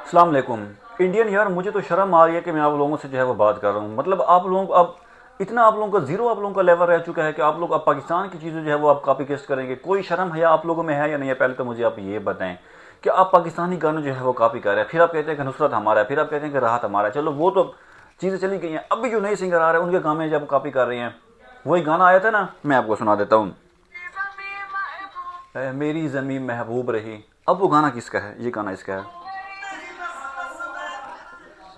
अस्सलाम वालेकुम। इंडियन यार, मुझे तो शर्म आ रही है कि मैं आप लोगों से जो है वो बात कर रहा हूँ। मतलब आप लोग अब इतना आप लोगों का जीरो आप लोगों का लेवल रह चुका है कि आप लोग अब पाकिस्तान की चीज़ें जो है वो आप कॉपी पेस्ट करेंगे। कोई शर्म है आप लोगों में है या नहीं है? पहले तो मुझे आप ये बताएं कि आप पाकिस्तानी गाने जो है वो कॉपी कर रहे हैं, फिर आप कहते हैं कि नुसरत हमारा है, फिर आप कहते हैं कि राहत हमारा है। चलो वो तो चीज़ें चली गई हैं। अभी जो नए सिंगर आ रहे हैं उनके गाने जब कॉपी कर रहे हैं, वही गाना आया था ना, मैं आपको सुना देता हूँ। मेरी ज़मीं महबूब रही। अब वो गाना किसका है? ये गाना इसका है।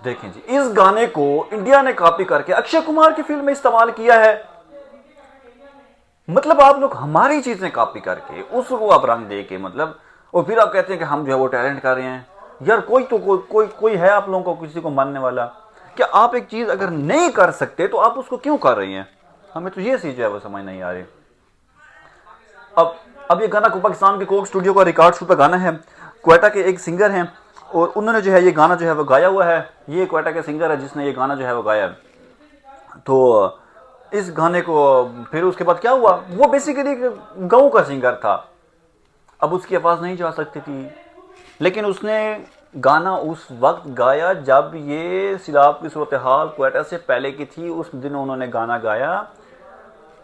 देखें जी, इस गाने को इंडिया ने कॉपी करके अक्षय कुमार की फिल्म में इस्तेमाल किया है। मतलब आप लोग हमारी चीजें कॉपी करके उसको आप रंग दे के मतलब, और फिर आप कहते हैं कि हम जो है वो टैलेंट कर रहे हैं। यार कोई तो कोई है आप लोगों को किसी को मानने वाला? कि आप एक चीज अगर नहीं कर सकते तो आप उसको क्यों कर रही हैं? हमें तो ये चीज जो है वो समझ नहीं आ रही। अब अब ये गाना को पाकिस्तान के कोक स्टूडियो का रिकॉर्ड शुदा गाना है। क्वेटा के एक सिंगर हैं और उन्होंने जो है ये गाना जो है वो गाया हुआ है। ये क्वेटा के सिंगर है जिसने ये गाना जो है वो गाया है। तो इस गाने को फिर उसके बाद क्या हुआ, वो बेसिकली गाँव का सिंगर था। अब उसकी आवाज़ नहीं जा सकती थी, लेकिन उसने गाना उस वक्त गाया जब ये सैलाब की सूरत हाल क्वेटा से पहले की थी। उस दिन उन्होंने गाना गाया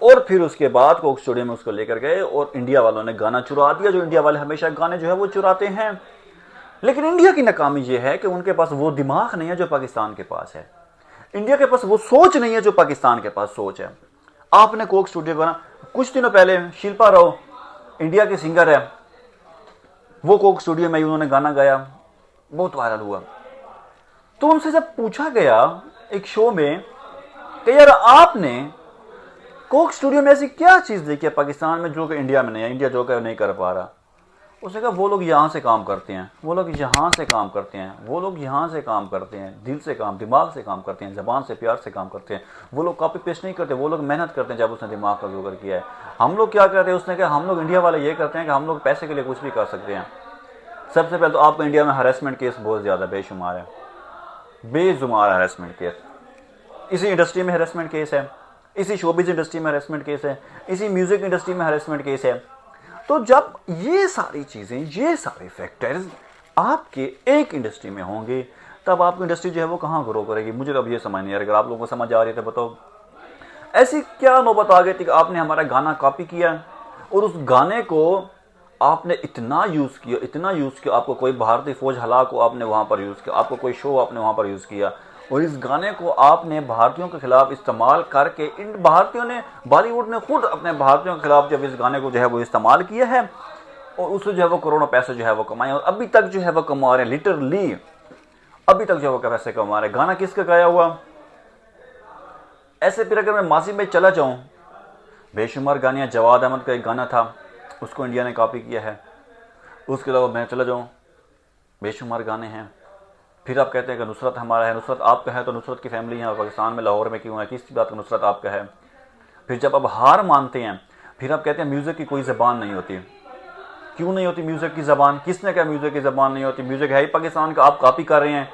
और फिर उसके बाद कोक स्टूडियो में उसको लेकर गए और इंडिया वालों ने गाना चुरा दिया। जो इंडिया वाले हमेशा गाने जो है वो चुराते हैं। लेकिन इंडिया की नाकामी ये है कि उनके पास वो दिमाग नहीं है जो पाकिस्तान के पास है। इंडिया के पास वो सोच नहीं है जो पाकिस्तान के पास सोच है। आपने कोक स्टूडियो बना, कुछ दिनों पहले शिल्पा राव इंडिया के सिंगर है, वो कोक स्टूडियो में उन्होंने गाना गाया, बहुत वायरल हुआ। तो उनसे जब पूछा गया एक शो में कि यार आपने कोक स्टूडियो में ऐसी क्या चीज देखी है पाकिस्तान में जो कि इंडिया में नहीं है, इंडिया जो कि नहीं कर पा रहा? उसने कहा वो लोग यहाँ से काम करते हैं, वो लोग यहाँ से काम करते हैं, वो लोग यहाँ से काम करते हैं, दिल से काम, दिमाग से काम करते हैं, जबान से प्यार से काम करते हैं। वो लोग कॉपी पेस्ट नहीं करते, वो लोग मेहनत करते हैं। जब उसने दिमाग का जोकर किया है, हम लोग क्या करते हैं? उसने कहा हम लोग इंडिया वाले ये करते हैं कि हम लोग पैसे के लिए कुछ भी कर सकते हैं। सबसे पहले तो आपको इंडिया में हरेसमेंट केस बहुत ज़्यादा बेशुमार है, बेजुमार हरेसमेंट केस। इसी इंडस्ट्री में हरेसमेंट केस है, इसी शोबिज इंडस्ट्री में हरेसमेंट केस है, इसी म्यूजिक इंडस्ट्री में हरेसमेंट केस है। तो जब ये सारी चीजें, ये सारे फैक्टर्स आपके एक इंडस्ट्री में होंगे, तब आपकी इंडस्ट्री जो है वो कहाँ ग्रो करेगी? मुझे तो अब ये समझ नहीं आ रहा। अगर आप लोगों को समझ आ रही है तो बताओ, ऐसी क्या नौबत आ गई थी कि आपने हमारा गाना कॉपी किया और उस गाने को आपने इतना यूज किया, इतना यूज किया, आपको कोई भारतीय फौज हलाक को आपने वहां पर यूज किया, आपको कोई शो आपने वहां पर यूज किया, और इस गाने को आपने भारतीयों के खिलाफ इस्तेमाल करके, इन भारतीयों ने, बॉलीवुड ने खुद अपने भारतीयों के खिलाफ जब इस गाने को जो है वो इस्तेमाल किया है और उससे जो है वो करोड़ों पैसे जो है वो कमाए और अभी तक जो है वो कमा रहे हैं। लिटरली अभी तक जो है वो पैसे कमा रहे हैं। गाना किसका गाया हुआ? ऐसे फिर अगर मैं माजी में चला जाऊं, बेशुमार गानियां, जवाद अहमद का एक गाना था, उसको इंडिया ने कॉपी किया है। उसके अलावा मैं चला जाऊं, बेशुमार गाने हैं। फिर आप कहते हैं कि नुसरत हमारा है, नुसरत आपका है, तो नुसरत की फैमिली यहाँ पाकिस्तान में लाहौर में क्यों है? किस बात का नुसरत आपका है? फिर जब आप हार मानते हैं, फिर आप कहते हैं म्यूजिक की कोई जबान नहीं होती। क्यों नहीं होती म्यूजिक की जबान? किसने कहा म्यूजिक की जबान नहीं होती? म्यूजिक है ही पाकिस्तान का, आप कॉपी कर रहे हैं।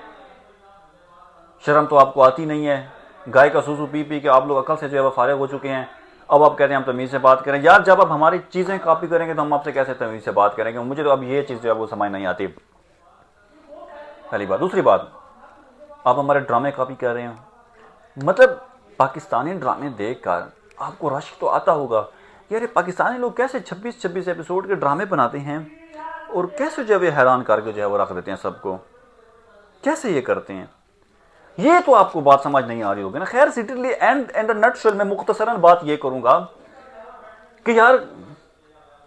शर्म तो आपको आती नहीं है। गाय का सूसू पी पी के आप लोग अकल से जो है वो फारिग हो चुके हैं। अब आप कहते हैं हम तमीज़ से बात करें। यार जब आप हमारी चीज़ें कॉपी करेंगे तो हम आपसे कैसे तमीज़ से बात करेंगे? मुझे तो अब ये चीज़ जो है वो समझ नहीं आती, पहली बात। दूसरी बात, आप हमारे ड्रामे कॉपी कर रहे हैं। मतलब पाकिस्तानी ड्रामे देखकर आपको रश्क तो आता होगा, यार पाकिस्तानी लोग कैसे 26-26 एपिसोड के ड्रामे बनाते हैं और कैसे जो है हैरान करके जो है वो रख देते हैं सबको, कैसे ये करते हैं? ये तो आपको बात समझ नहीं आ रही होगी ना। खैर सिटीली एंड एंड नटशेल में मुख्तसरन बात ये करूंगा कि यार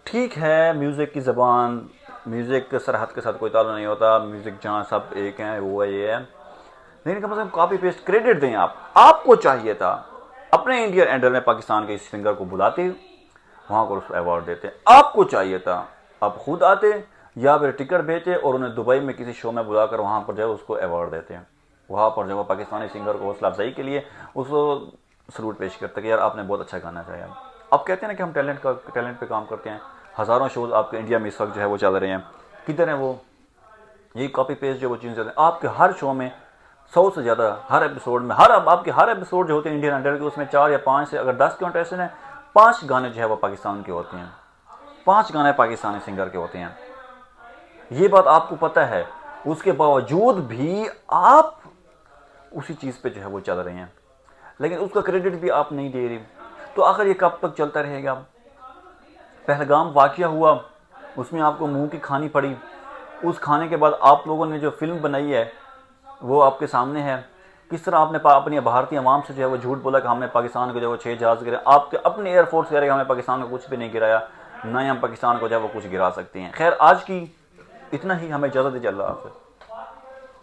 ठीक है, म्यूजिक की जबान, म्यूजिक सरहद के साथ कोई ताल्लुक नहीं होता, म्यूजिक जहाँ सब एक हैं वो है ये है, लेकिन कम से कम कॉपी पेस्ट क्रेडिट दें। आपको चाहिए था अपने इंडियन एंडर में पाकिस्तान के इस सिंगर को बुलाते, वहां पर उसको अवार्ड देते। आपको चाहिए था आप खुद आते या फिर टिकट भेजते और उन्हें दुबई में किसी शो में बुलाकर वहां पर जो है उसको अवार्ड देते हैं। वहां पर जो पाकिस्तानी सिंगर को हौसला अफजाई के लिए उसको सलूट पेश करते कि यार आपने बहुत अच्छा गाना गाया। आप कहते हैं ना कि हम टैलेंट पे काम करते हैं। हज़ारों शोज आपके इंडिया में इस वक्त जो है वो चल रहे हैं, किधर है वो? ये कॉपी पेस्ट जो वो चीज़ चलते हैं आपके हर शो में 100 से ज़्यादा, हर एपिसोड में, आपके हर एपिसोड जो होते हैं इंडियन आइडल के, उसमें 4 या 5 से, अगर 10 कंटेस्टेंट है, 5 गाने जो है वो पाकिस्तान के होते हैं, 5 गाने पाकिस्तानी सिंगर के होते हैं। ये बात आपको पता है। उसके बावजूद भी आप उसी चीज़ पे जो है वो चल रहे हैं, लेकिन उसका क्रेडिट भी आप नहीं दे रहे। तो आखिर ये कब तक चलता रहेगा? पहलगाम वाक़या हुआ, उसमें आपको मुंह की खानी पड़ी। उस खाने के बाद आप लोगों ने जो फिल्म बनाई है वो आपके सामने है। किस तरह आपने अपनी भारतीय अवाम से जो है वो झूठ बोला कि हमने पाकिस्तान को जो है 6 जहाज़ गिराए। आपके अपने एयरफोर्स कह रहे हैं हमने पाकिस्तान को कुछ भी नहीं गिराया, ना ही हम पाकिस्तान को जो है वो कुछ गिरा सकते हैं। खैर, आज की इतना ही, हमें इजाज़त दीजिए। अल्लाह हाफ़िज़।